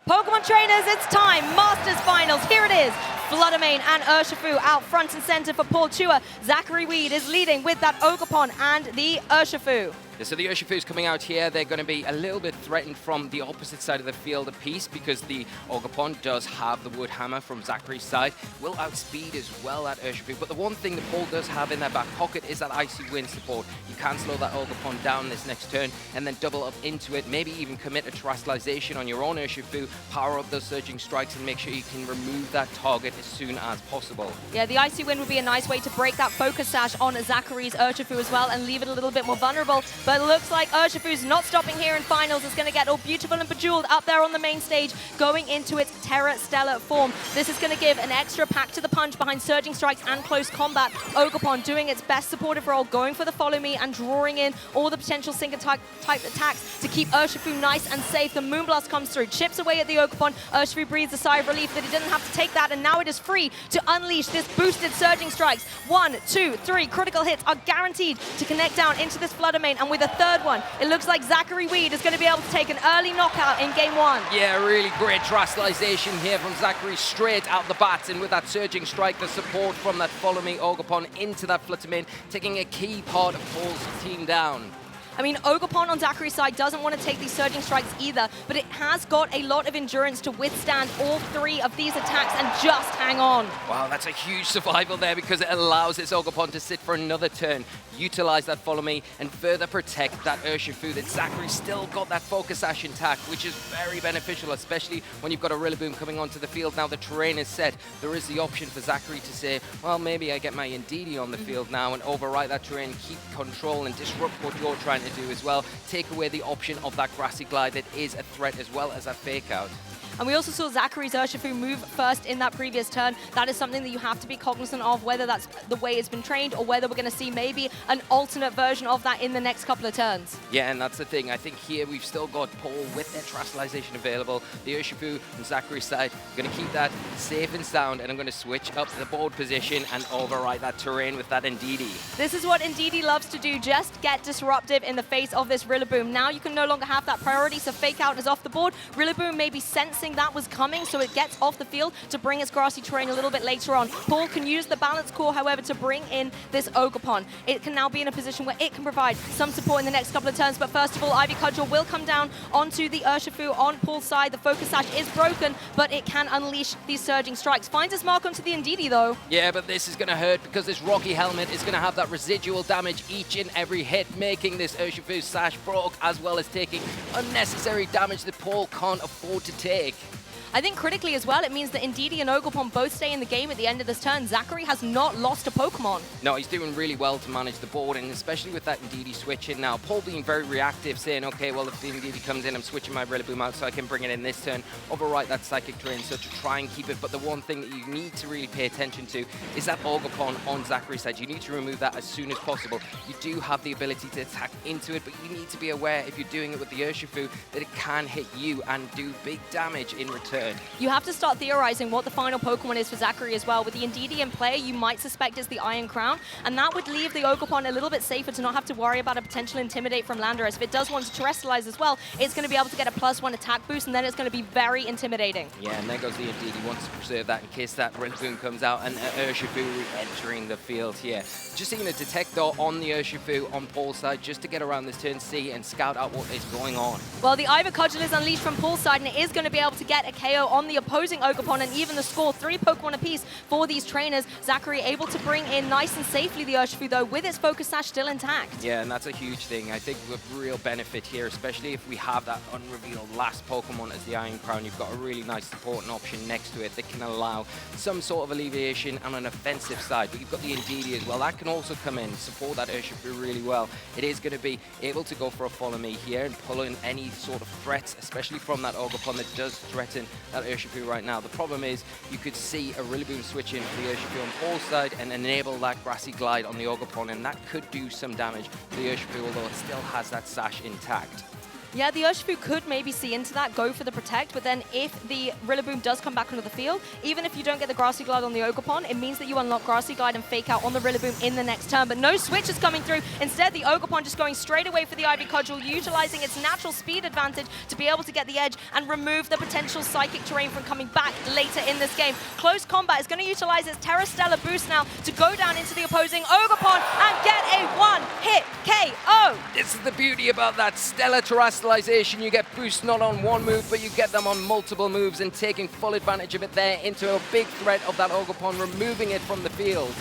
Pokemon trainers, it's time. Masters Finals, here it is. Fluttermane and Urshifu out front and center for Paul Chua. Zachary Weed is leading with that Ogerpon and the Urshifu. So the Urshifu's coming out here. They're going to be a little bit threatened from the opposite side of the field a piece because the Ogerpon does have the Wood Hammer from Zachary's side. Will outspeed as well that Urshifu. But the one thing that Paul does have in their back pocket is that Icy Wind support. You can slow that Ogerpon down this next turn and then double up into it. Maybe even commit a Terrestrialization on your own Urshifu, power up those Surging Strikes and make sure you can remove that target as soon as possible. Yeah, the Icy Wind would be a nice way to break that Focus Sash on Zachary's Urshifu as well and leave it a little bit more vulnerable. But it looks like Urshifu's not stopping here in finals. It's going to get all beautiful and bejeweled up there on the main stage, going into its Terra Stellar form. This is going to give an extra pack to the punch behind Surging Strikes and Close Combat. Ogerpon doing its best supportive role, going for the Follow Me and drawing in all the potential Sync-type attacks to keep Urshifu nice and safe. The Moonblast comes through, chips away at the Ogerpon. Urshifu breathes a sigh of relief that he didn't have to take that, and now it is free to unleash this boosted Surging Strikes. 1, 2, 3 critical hits are guaranteed to connect down into this Fluttermane, and with a third one, it looks like Zachary Weed is going to be able to take an early knockout in game 1. Yeah, really great Terrestrialization here from Zachary straight out the bat, and with that Surging Strike, the support from that Follow Me Ogerpon into that Fluttermane, taking a key part of Paul's team down. I mean, Ogerpon on Zachary's side doesn't want to take these Surging Strikes either, but it has got a lot of endurance to withstand all 3 of these attacks and just hang on. Wow, that's a huge survival there because it allows this Ogerpon to sit for another turn, utilize that Follow Me, and further protect that Urshifu that Zachary still got that Focus Sash intact, which is very beneficial, especially when you've got a Rillaboom coming onto the field. Now the terrain is set. There is the option for Zachary to say, well, maybe I get my Indeedee on the field now and overwrite that terrain, keep control and disrupt what you're trying to do as well. Take away the option of that Grassy Glide that is a threat as well as that Fake Out. And we also saw Zachary's Urshifu move first in that previous turn. That is something that you have to be cognizant of, whether that's the way it's been trained or whether we're going to see maybe an alternate version of that in the next couple of turns. Yeah, and that's the thing. I think here we've still got Paul with their Terrestrialization available. The Urshifu on Zachary's side, I'm going to keep that safe and sound, and I'm going to switch up the board position and overwrite that terrain with that Indeedee. This is what Indeedee loves to do, just get disruptive in the face of this Rillaboom. Now you can no longer have that priority, so Fake Out is off the board. Rillaboom may be sensing that was coming, so it gets off the field to bring its grassy terrain a little bit later on. Paul can use the Balance Core, however, to bring in this Ogerpon. It can now be in a position where it can provide some support in the next couple of turns, but first of all, Ivy Cudgel will come down onto the Urshifu on Paul's side. The Focus Sash is broken, but it can unleash these Surging Strikes. Finds its mark onto the Indeedee, though. Yeah, but this is going to hurt because this Rocky Helmet is going to have that residual damage each and every hit, making this Urshifu Sash broke, as well as taking unnecessary damage that Paul can't afford to take. I think critically as well, it means that Indeedee and Ogerpon both stay in the game at the end of this turn. Zachary has not lost a Pokemon. No, he's doing really well to manage the board, and especially with that Indeedee switching now. Paul being very reactive, saying, okay, well, if the Indeedee comes in, I'm switching my Rillaboom out so I can bring it in this turn, overwrite that Psychic Terrain, so to try and keep it. But the one thing that you need to really pay attention to is that Ogerpon on Zachary's side. You need to remove that as soon as possible. You do have the ability to attack into it, but you need to be aware if you're doing it with the Urshifu that it can hit you and do big damage in return. You have to start theorizing what the final Pokemon is for Zachary as well. With the Indeedee in play, you might suspect it's the Iron Crown, and that would leave the Ogerpon a little bit safer to not have to worry about a potential Intimidate from Landorus. If it does want to Terrestrialize as well, it's going to be able to get a +1 attack boost, and then it's going to be very intimidating. Yeah, and there goes the Indeedee. Wants to preserve that in case that Rillaboom comes out, and Urshifu re-entering the field here. Just seeing a Detector on the Urshifu on Paul's side, just to get around this turn, see and scout out what is going on. Well, the Ivy Cudgel is unleashed from Paul's side, and it is going to be able to get a KO on the opposing Ogerpon, and even the score, 3 Pokemon apiece for these trainers. Zachary able to bring in nice and safely the Urshifu, though, with its Focus Sash still intact. Yeah, and that's a huge thing. I think with real benefit here, especially if we have that unrevealed last Pokemon as the Iron Crown, you've got a really nice supporting option next to it that can allow some sort of alleviation on an offensive side. But you've got the Indeedee as well. That can also come in, support that Urshifu really well. It is going to be able to go for a Follow Me here and pull in any sort of threats, especially from that Ogerpon that does threaten that Urshifu right now. The problem is you could see a Rillaboom switch in for the Urshifu on Paul's side and enable that Grassy Glide on the Ogerpon, and that could do some damage to the Urshifu, although it still has that Sash intact. Yeah, the Urshifu could maybe see into that, go for the Protect, but then if the Rillaboom does come back onto the field, even if you don't get the Grassy Glide on the Ogerpon, it means that you unlock Grassy Glide and Fake Out on the Rillaboom in the next turn. But no switch is coming through. Instead, the Ogerpon just going straight away for the Ivy Cudgel, utilizing its natural speed advantage to be able to get the edge and remove the potential Psychic terrain from coming back later in this game. Close Combat is going to utilize its Terra Stella boost now to go down into the opposing Ogerpon and get a one-hit KO. This is the beauty about that Stellar Terrestrialization. You get boosts not on one move, but you get them on multiple moves, and taking full advantage of it there into a big threat of that Ogerpon, removing it from the field.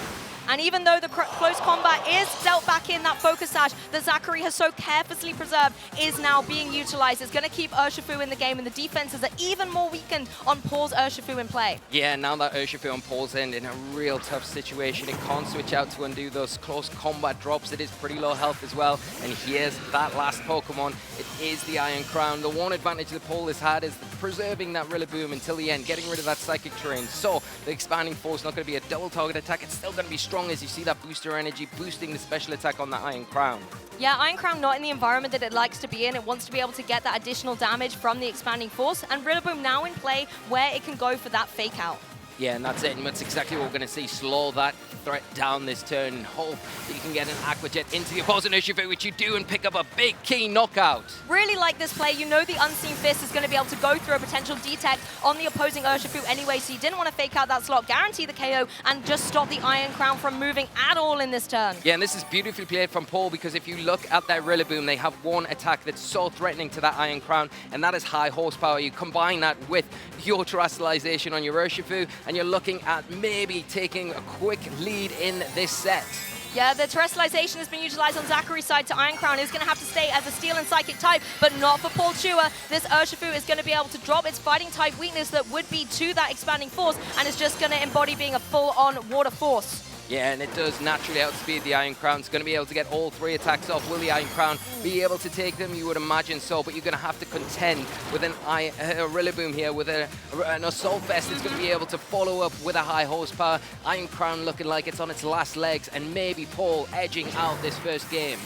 And even though the close combat is dealt back in, that Focus Sash that Zachary has so carefully preserved is now being utilized. It's going to keep Urshifu in the game, and the defenses are even more weakened on Paul's Urshifu in play. Yeah, now that Urshifu on Paul's end in a real tough situation, it can't switch out to undo those close combat drops. It is pretty low health as well. And here's that last Pokemon. It is the Iron Crown. The one advantage that Paul has had is preserving that Rillaboom until the end, getting rid of that Psychic terrain. So the Expanding Force not going to be a double target attack. It's still going to be strong as you see that booster energy boosting the special attack on the Iron Crown. Yeah, Iron Crown not in the environment that it likes to be in. It wants to be able to get that additional damage from the Expanding Force, and Rillaboom now in play where it can go for that Fake Out. Yeah, and that's it, and that's exactly what we're going to see. Slow that threat down this turn and hope that you can get an Aqua Jet into the opposing Urshifu, which you do, and pick up a big key knockout. Really like this play. You know the Unseen Fist is going to be able to go through a potential detect on the opposing Urshifu anyway, so you didn't want to fake out that slot, guarantee the KO, and just stop the Iron Crown from moving at all in this turn. Yeah, and this is beautifully played from Paul, because if you look at their Rillaboom, they have one attack that's so threatening to that Iron Crown, and that is high horsepower. You combine that with your Terrestrialization on your Urshifu, and you're looking at maybe taking a quick lead in this set. Yeah, the Terrestrialization has been utilized on Zachary's side to Iron Crown. Is going to have to stay as a Steel and Psychic type, but not for Paul Chua. This Urshifu is going to be able to drop its Fighting type weakness that would be to that Expanding Force, and is just going to embody being a full-on Water Force. Yeah, and it does naturally outspeed the Iron Crown. It's going to be able to get all three attacks off. Will the Iron Crown be able to take them? You would imagine so, but you're going to have to contend with a Rillaboom here, with an Assault Vest that's going to be able to follow up with a high horsepower. Iron Crown looking like it's on its last legs, and maybe Paul edging out this first game.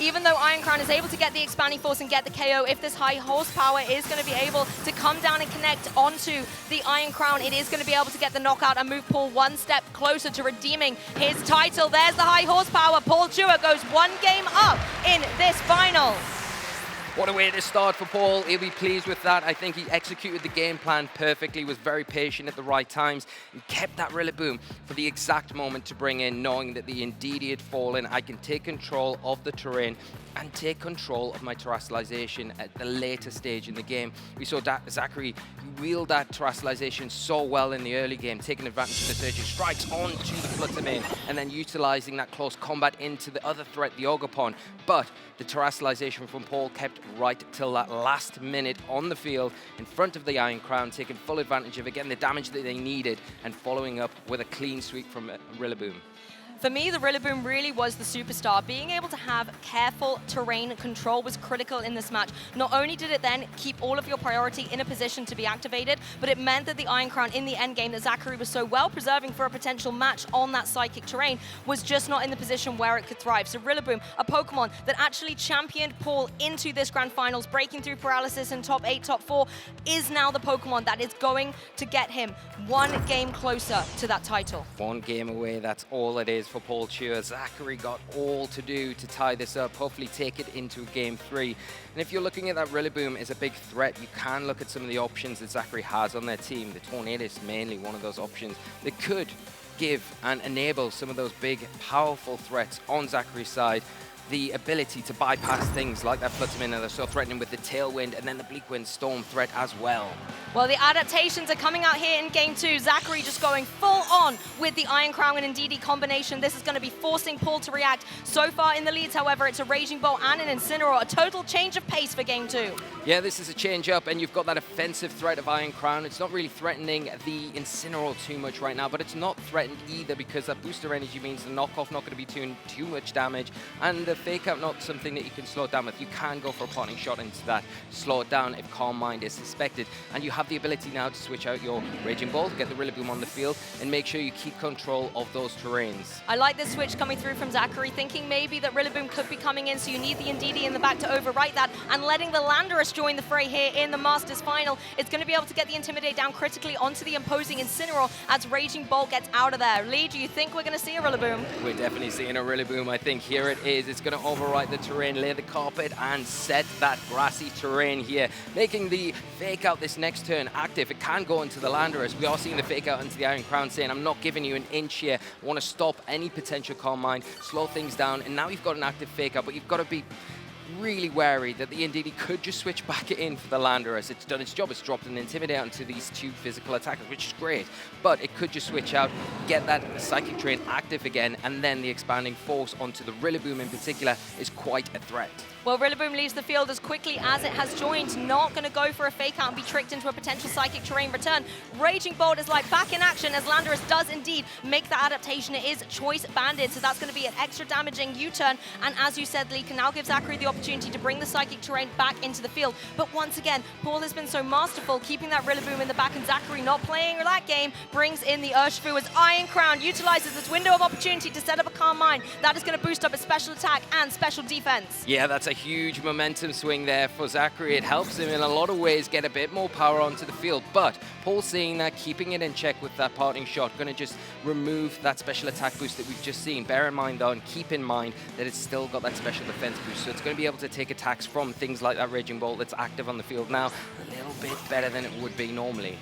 Even though Iron Crown is able to get the Expanding Force and get the KO, if this high horsepower is going to be able to come down and connect onto the Iron Crown, it is going to be able to get the knockout and move Paul one step closer to redeeming his title. There's the high horsepower. Paul Chua goes one game up in this final. What a way to start for Paul. He'll be pleased with that. I think he executed the game plan perfectly, was very patient at the right times, and kept that Rillaboom for the exact moment to bring in, knowing that the Indeedee had fallen. I can take control of the terrain and take control of my Terrestrialization at the later stage in the game. We saw Zachary wield that Terrestrialization so well in the early game, taking advantage of the Surging Strikes onto the Flutter Mane, and then utilizing that close combat into the other threat, the Ogerpon. But the Terrestrialization from Paul kept right till that last minute on the field in front of the Iron Crown, taking full advantage of it, getting the damage that they needed, and following up with a clean sweep from Rillaboom. For me, the Rillaboom really was the superstar. Being able to have careful terrain control was critical in this match. Not only did it then keep all of your priority in a position to be activated, but it meant that the Iron Crown in the end game that Zachary was so well preserving for a potential match on that Psychic terrain was just not in the position where it could thrive. So Rillaboom, a Pokemon that actually championed Paul into this Grand Finals, breaking through paralysis in top 8, top 4, is now the Pokemon that is going to get him one game closer to that title. One game away, that's all it is for Paul Chua. Zachary got all to do to tie this up, hopefully take it into game 3. And if you're looking at that Rillaboom as a big threat, you can look at some of the options that Zachary has on their team. The Tornadus is mainly one of those options that could give and enable some of those big, powerful threats on Zachary's side. The ability to bypass things like that Flutter Mane, and they're so threatening with the Tailwind and then the Bleak Wind Storm threat as well. Well, the adaptations are coming out here in Game 2. Zachary just going full on with the Iron Crown and Indeedee combination. This is going to be forcing Paul to react. So far in the leads, however, it's a Raging Bolt and an Incineroar. A total change of pace for Game 2. Yeah, this is a change up, and you've got that offensive threat of Iron Crown. It's not really threatening the Incineroar too much right now, but it's not threatened either because that booster energy means the knockoff not going to be too much damage, and the Fake Out not something that you can slow it down with. You can go for a parting shot into that, slow it down if Calm Mind is suspected. And you have the ability now to switch out your Raging Ball, get the Rillaboom on the field, and make sure you keep control of those terrains. I like this switch coming through from Zachary, thinking maybe that Rillaboom could be coming in, so you need the Indeedee in the back to overwrite that, and letting the Landorus join the fray here in the Masters Final. It's going to be able to get the Intimidate down critically onto the imposing Incineroar as Raging Bolt gets out of there. Lee, do you think we're going to see a Rillaboom? We're definitely seeing a Rillaboom. I think here it is. It's going to overwrite the terrain, lay the carpet, and set that grassy terrain here, making the Fake Out this next turn active. It can go into the Landorus. We are seeing the Fake Out into the Iron Crown, saying, I'm not giving you an inch here. I want to stop any potential Calm Mind, slow things down, and now you've got an active Fake Out, but you've got to be really wary that the Indeedee could just switch back in for the Landorus. It's done its job. It's dropped an Intimidate onto these two physical attackers, which is great. But it could just switch out, get that Psychic Terrain active again, and then the Expanding Force onto the Rillaboom in particular is quite a threat. Well, Rillaboom leaves the field as quickly as it has joined. Not going to go for a Fake Out and be tricked into a potential Psychic Terrain return. Raging Bolt is like back in action as Landorus does indeed make the adaptation. It is Choice Banded, so that's going to be an extra damaging U-turn. And as you said, Lee, can now give Zachary the opportunity to bring the Psychic Terrain back into the field. But once again, Paul has been so masterful, keeping that Rillaboom in the back, and Zachary not playing that game, brings in the Urshifu as Iron Crown utilizes this window of opportunity to set up a Calm Mind. That is going to boost up his special attack and special defense. Yeah, that's a huge momentum swing there for Zachary. It helps him in a lot of ways get a bit more power onto the field, but Paul seeing that, keeping it in check with that parting shot, going to just remove that special attack boost that we've just seen. Bear in mind though, and keep in mind that it's still got that special defense boost, so it's going to be able to take attacks from things like that Raging Bolt that's active on the field now a little bit better than it would be normally.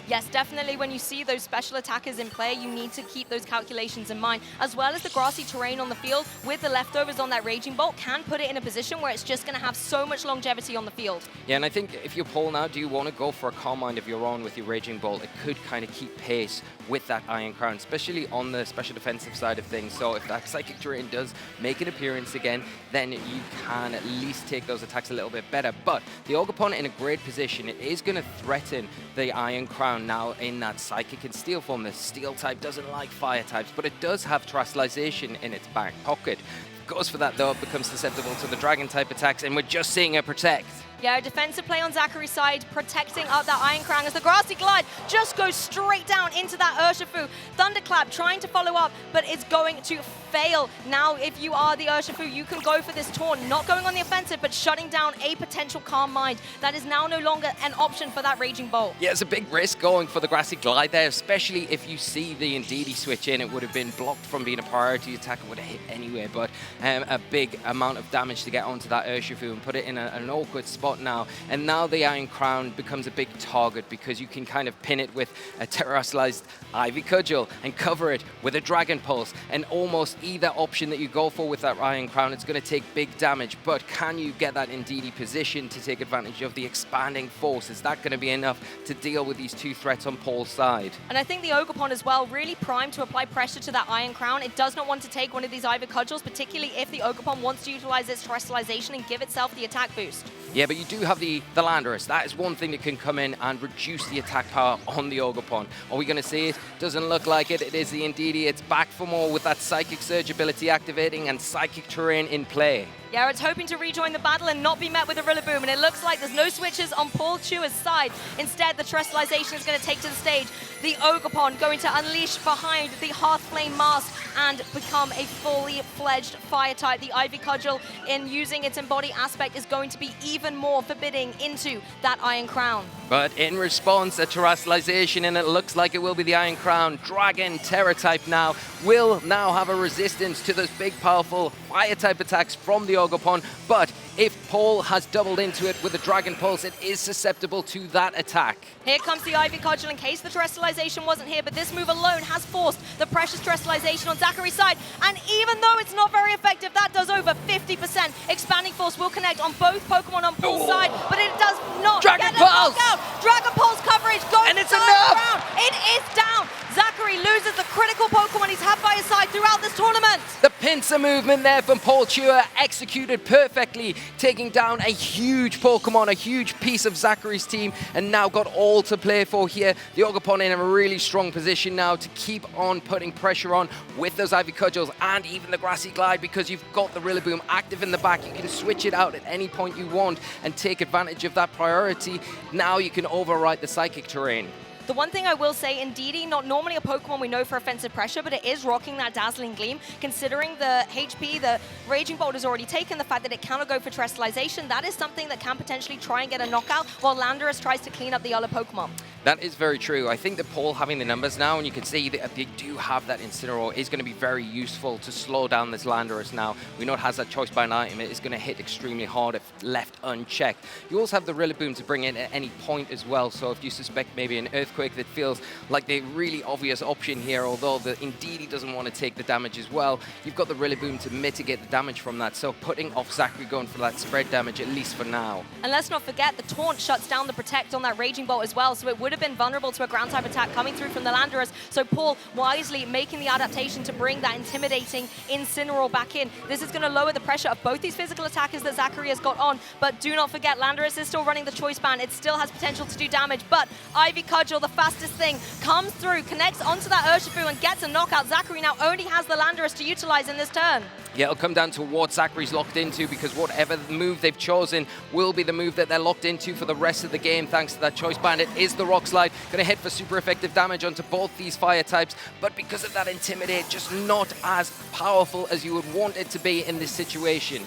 Yes, definitely when you see those special attackers in play, you need to keep those calculations in mind, as well as the grassy terrain on the field with the leftovers on that Raging Bolt can put it in a position where it's just going to have so much longevity on the field. Yeah, and I think if you're Paul now, do you want to go for a Calm Mind of your own with your Raging Bolt? It could kind of keep pace with that Iron Crown, especially on the special defensive side of things. So if that Psychic Terrain does make an appearance again, then you can at least take those attacks a little bit better. But the Ogerpon in a great position. It is going to threaten the Iron Crown now in that Psychic and Steel form. The Steel type doesn't like Fire types, but it does have Terrestrialization in its back pocket. Goes for that though, it becomes susceptible to the Dragon type attacks, and we're just seeing a Protect. Yeah, defensive play on Zachary's side, protecting up that Iron Crown as the Grassy Glide just goes straight down into that Urshifu. Thunderclap trying to follow up, but it's going to fail. Now, if you are the Urshifu, you can go for this taunt, not going on the offensive, but shutting down a potential Calm Mind. That is now no longer an option for that Raging Bolt. Yeah, it's a big risk going for the Grassy Glide there, especially if you see the Indeedee switch in. It would have been blocked from being a priority attack. It would have hit anyway, but a big amount of damage to get onto that Urshifu and put it in an awkward spot now. And now the Iron Crown becomes a big target because you can kind of pin it with a terrestrialized Ivy Cudgel and cover it with a Dragon Pulse. And almost either option that you go for with that Iron Crown, it's going to take big damage. But can you get that Indeedee position to take advantage of the Expanding Force? Is that going to be enough to deal with these two threats on Paul's side? And I think the Ogerpon as well, really primed to apply pressure to that Iron Crown. It does not want to take one of these Ivy Cudgels, particularly if the Ogerpon wants to utilize its terrestrialization and give itself the attack boost. Yeah, but you do have the Landorus. That is one thing that can come in and reduce the attack power on the Ogerpon. Are we going to see it? Doesn't look like it. It is the Indeedee. It's back for more with that Psychic Surge ability activating and Psychic Terrain in play. Yeah, it's hoping to rejoin the battle and not be met with a Rillaboom, and it looks like there's no switches on Paul Chua's side. Instead, the Terrestrialization is going to take to the stage. The Ogerpon going to unleash behind the Hearthflame Mask and become a fully fledged Fire type. The Ivy Cudgel, in using its Embody aspect, is going to be even more forbidding into that Iron Crown. But in response, a Terrestrialization, and it looks like it will be the Iron Crown. Dragon Terror type now will now have a resistance to those big, powerful Fire type attacks from the Ogerpon, but if Paul has doubled into it with the Dragon Pulse, it is susceptible to that attack. Here comes the Ivy Cudgel in case the Terrestrialization wasn't here, but this move alone has forced the precious Terrestrialization on Zachary's side, and even though it's not very effective, that does over 50%. Expanding Force will connect on both Pokemon on Paul's side, but it does not Dragon get a Pulse! knockout. Dragon Pulse coverage goes And it's down. enough! It is down. Zachary loses the critical Pokemon he's had by his side throughout this tournament. The pin Awesome movement there from Paul Chua, executed perfectly, taking down a huge Pokemon, a huge piece of Zachary's team, and now got all to play for here. The Ogerpon in a really strong position now to keep on putting pressure on with those Ivy Cudgels and even the Grassy Glide, because you've got the Rillaboom active in the back. You can switch it out at any point you want and take advantage of that priority. Now you can overwrite the Psychic terrain. The one thing I will say, Indeedee, not normally a Pokemon we know for offensive pressure, but it is rocking that Dazzling Gleam. Considering the HP the Raging Bolt has already taken, the fact that it cannot go for Terrestrialization, that is something that can potentially try and get a knockout while Landorus tries to clean up the other Pokemon. That is very true. I think that Paul having the numbers now, and you can see that they do have that Incineroar, is going to be very useful to slow down this Landorus now. We know it has that choice bind item. It is going to hit extremely hard if left unchecked. You also have the Rillaboom to bring in at any point as well, so if you suspect maybe an Earthquake that feels like the really obvious option here, although the Indeedee doesn't want to take the damage as well, you've got the Rillaboom to mitigate the damage from that, so putting off Zachary going for that spread damage, at least for now. And let's not forget, the Taunt shuts down the Protect on that Raging Bolt as well, so it would have been vulnerable to a ground type attack coming through from the Landorus. So Paul wisely making the adaptation to bring that intimidating Incineroar back in. This is going to lower the pressure of both these physical attackers that Zachary has got on, but do not forget, Landorus is still running the choice band. It still has potential to do damage, but Ivy Cudgel, the fastest thing, comes through, connects onto that Urshifu and gets a knockout. Zachary now only has the Landorus to utilize in this turn. Yeah, it'll come down to what Zachary's locked into, because whatever move they've chosen will be the move that they're locked into for the rest of the game, thanks to that choice band. It is the Rock Slide, going to hit for super effective damage onto both these fire types, but because of that Intimidate, just not as powerful as you would want it to be in this situation.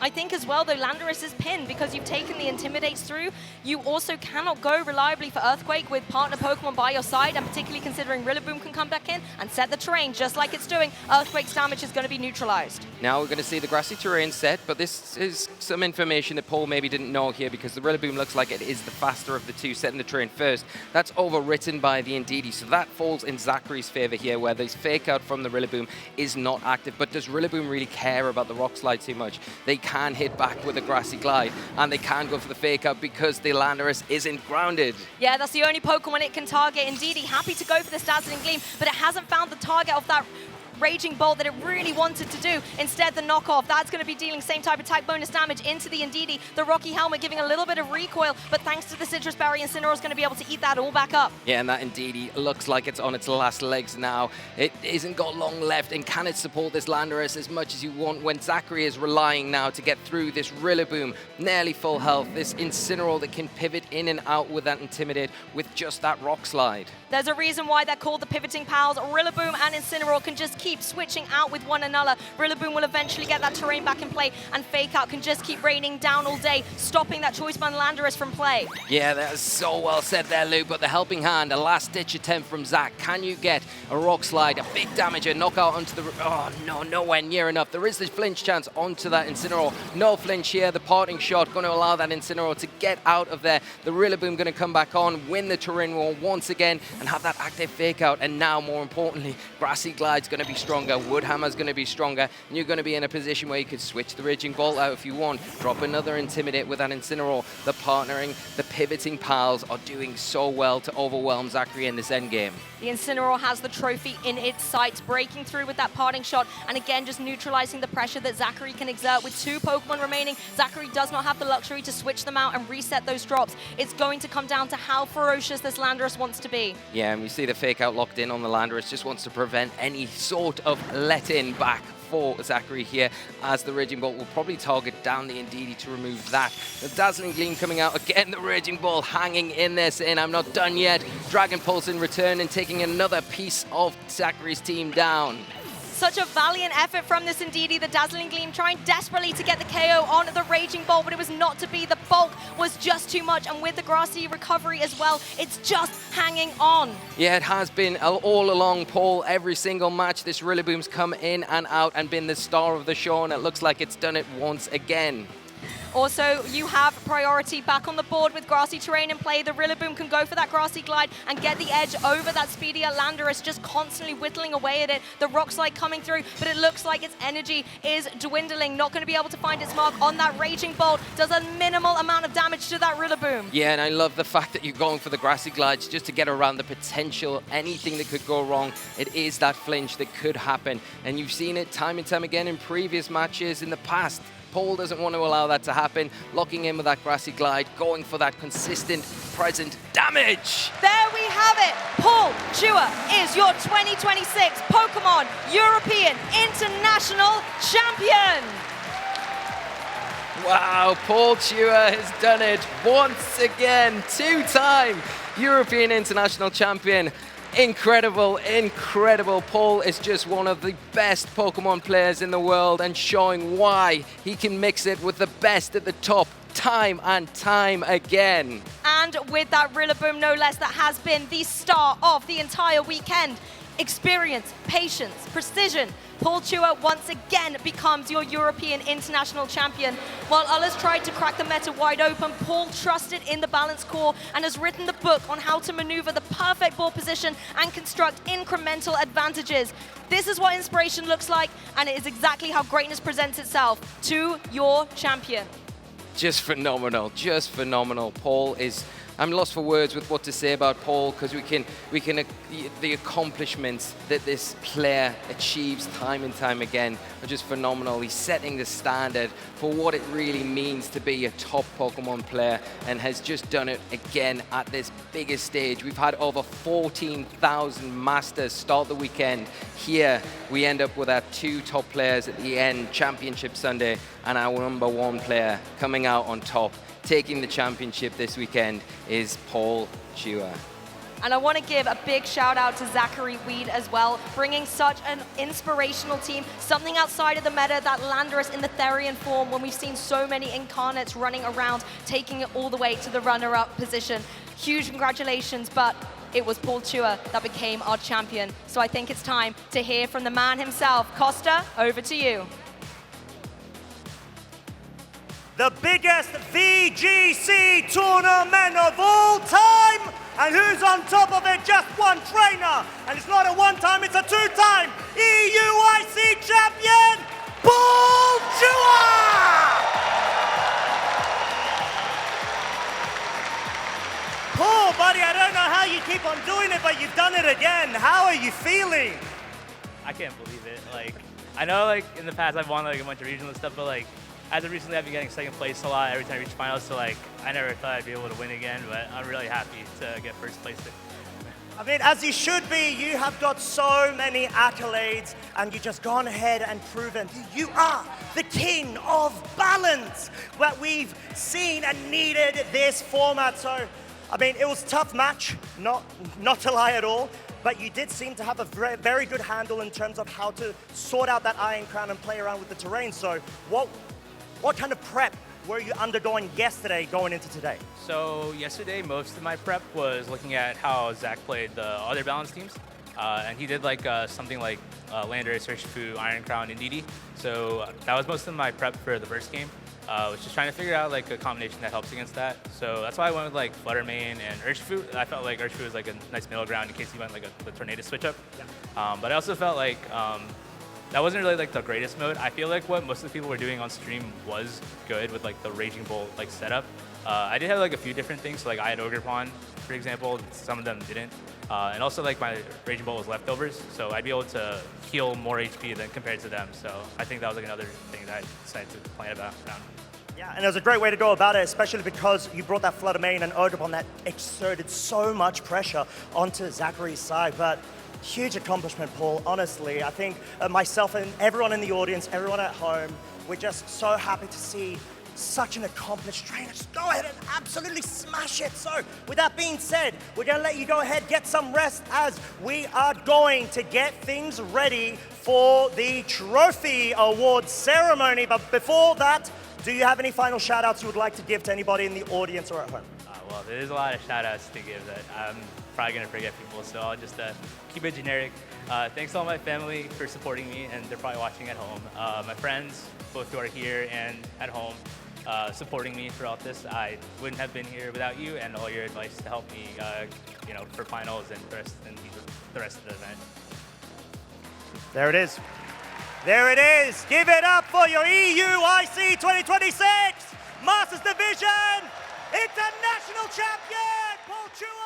I think as well, though, Landorus is pinned because you've taken the Intimidates through. You also cannot go reliably for Earthquake with partner Pokemon by your side, and particularly considering Rillaboom can come back in and set the terrain just like it's doing. Earthquake's damage is going to be neutralized. Now we're going to see the Grassy terrain set, but this is some information that Paul maybe didn't know here, because the Rillaboom looks like it is the faster of the two, setting the terrain first. That's overwritten by the Indeedee, so that falls in Zachary's favor here, where this Fake Out from the Rillaboom is not active. But does Rillaboom really care about the Rock Slide too much? They can hit back with a Grassy Glide, and they can go for the Fake Out because the Landorus isn't grounded. Yeah, that's the only Pokemon it can target. Indeedee happy to go for this Dazzling Gleam, but it hasn't found the target of that Raging Bolt that it really wanted to do. Instead, the knockoff, that's going to be dealing same type attack bonus damage into the Indeedee. The Rocky Helmet giving a little bit of recoil, but thanks to the Citrus Berry, Incineroar is going to be able to eat that all back up. Yeah, and that Indeedee looks like it's on its last legs now. It isn't got long left, and can it support this Landorus as much as you want when Zachary is relying now to get through this Rillaboom, nearly full health, this Incineroar that can pivot in and out with that Intimidate with just that Rock Slide. There's a reason why they're called the pivoting pals. Rillaboom and Incineroar can just keep switching out with one another. Rillaboom will eventually get that terrain back in play, and Fake Out can just keep raining down all day, stopping that choice band Landorus from play. Yeah, that is so well said there, Lou, but the helping hand, a last-ditch attempt from Zach. Can you get a Rock Slide, a big damage, a knockout onto the... Oh, no, nowhere near enough. There is this flinch chance onto that Incineroar. No flinch here. The parting shot going to allow that Incineroar to get out of there. The Rillaboom going to come back on, win the terrain war once again, and have that active Fake Out. And now, more importantly, Grassy Glide's going to be stronger. Woodhammer's going to be stronger, and you're going to be in a position where you could switch the Raging Bolt out if you want, drop another Intimidate with that Incineroar. The partnering, the pivoting pals are doing so well to overwhelm Zachary in this endgame. The Incineroar has the trophy in its sights, breaking through with that parting shot, and again just neutralizing the pressure that Zachary can exert. With 2 Pokemon remaining, Zachary does not have the luxury to switch them out and reset those drops. It's going to come down to how ferocious this Landorus wants to be. Yeah, and we see the Fake Out locked in on the Landorus, just wants to prevent any sort of let-in back for Zachary here, as the Raging Bolt will probably target down the Indeedee to remove that. The Dazzling Gleam coming out again, the Raging Bolt hanging in there, saying I'm not done yet. Dragon Pulse in return and taking another piece of Zachary's team down. Such a valiant effort from this Indeedee. The Dazzling Gleam trying desperately to get the KO on the Raging Bolt, but it was not to be. The bulk was just too much, and with the Grassy recovery as well, it's just hanging on. Yeah, it has been all along, Paul. Every single match, this Rillaboom's come in and out and been the star of the show, and it looks like it's done it once again. Also, you have priority back on the board with grassy terrain in play. The Rillaboom can go for that grassy glide and get the edge over that speedier Landorus, just constantly whittling away at it. The Rock Slide coming through, but it looks like its energy is dwindling. Not going to be able to find its mark on that Raging Bolt. Does a minimal amount of damage to that Rillaboom. Yeah, and I love the fact that you're going for the grassy glides just to get around the potential, anything that could go wrong. It is that flinch that could happen, and you've seen it time and time again in previous matches in the past. Paul doesn't want to allow that to happen, locking in with that grassy glide, going for that consistent, present damage. There we have it. Paul Chua is your 2026 Pokemon European International Champion. Wow, Paul Chua has done it once again, two-time European International Champion. Incredible, incredible. Paul is just one of the best Pokemon players in the world and showing why he can mix it with the best at the top time and time again. And with that Rillaboom, no less, that has been the star of the entire weekend. Experience, patience, precision. Paul Chua once again becomes your European International Champion. While others tried to crack the meta wide open, Paul trusted in the balanced core and has written the book on how to maneuver the perfect ball position and construct incremental advantages. This is what inspiration looks like, and it is exactly how greatness presents itself to your champion. Just phenomenal, just phenomenal. Paul is, I'm lost for words with what to say about Paul, because the accomplishments that this player achieves time and time again are just phenomenal. He's setting the standard for what it really means to be a top Pokemon player, and has just done it again at this biggest stage. We've had over 14,000 Masters start the weekend. Here we end up with our two top players at the end, Championship Sunday, and our #1 player coming out on top. Taking the championship this weekend is Paul Chua. And I want to give a big shout out to Zachary as well, bringing such an inspirational team, something outside of the meta, that Landorus in the Therian form, when we've seen so many incarnates running around, taking it all the way to the runner-up position. Huge congratulations, but it was Paul Chua that became our champion. So I think it's time to hear from the man himself. Costa, over to you. The biggest VGC tournament of all time, and who's on top of it? Just one trainer, and it's not a one-time, it's a two-time EUIC champion, Paul Chua! Paul, buddy, I don't know how you keep on doing it, but you've done it again. How are you feeling? I can't believe it. Like, I know, like, in the past I've won like a bunch of regional stuff, but like, as of recently, I've been getting second place a lot every time I reach finals, so like, I never thought I'd be able to win again, but I'm really happy to get first place. I mean, as you should be, you have got so many accolades, and you just gone ahead and proven you are the king of balance that we've seen and needed this format. So, I mean, it was a tough match, not to lie at all, but you did seem to have a very good handle in terms of how to sort out that Iron Crown and play around with the terrain. So, what kind of prep were you undergoing yesterday going into today? So yesterday, most of my prep was looking at how Zach played the other balance teams. And he did like something like Landorus, Urshifu, Iron Crown, and Didi. So that was most of my prep for the first game. Was just trying to figure out like a combination that helps against that. So that's why I went with like Fluttermane and Urshifu. I felt like Urshifu was like a nice middle ground in case he went like the Tornado switch up. Yeah. But I also felt like that wasn't really like the greatest mode. I feel like what most of the people were doing on stream was good with like the Raging Bolt like setup. I did have like a few different things. So like I had Ogerpon, for example. Some of them didn't. And also like my Raging Bolt was leftovers, so I'd be able to heal more HP than compared to them. So I think that was like another thing that I decided to plan around. Yeah, and it was a great way to go about it, especially because you brought that Fluttermane and Ogerpon that exerted so much pressure onto Zachary's side. But huge accomplishment, Paul. Honestly, I think myself and everyone in the audience, everyone at home, we're just so happy to see such an accomplished trainer. Just go ahead and absolutely smash it. So with that being said, we're going to let you go ahead, get some rest, as we are going to get things ready for the trophy award ceremony. But before that, do you have any final shout outs you would like to give to anybody in the audience or at home? Well, there's a lot of shout outs to give that I'm probably going to forget people, so I'll just keep it generic. Thanks to all my family for supporting me, and they're probably watching at home. My friends, both who are here and at home. supporting me throughout this. I wouldn't have been here without you and all your advice to help me, for finals and the rest of the event. There it is. There it is. Give it up for your EUIC 2026 Masters Division International Champion, Paul Chua.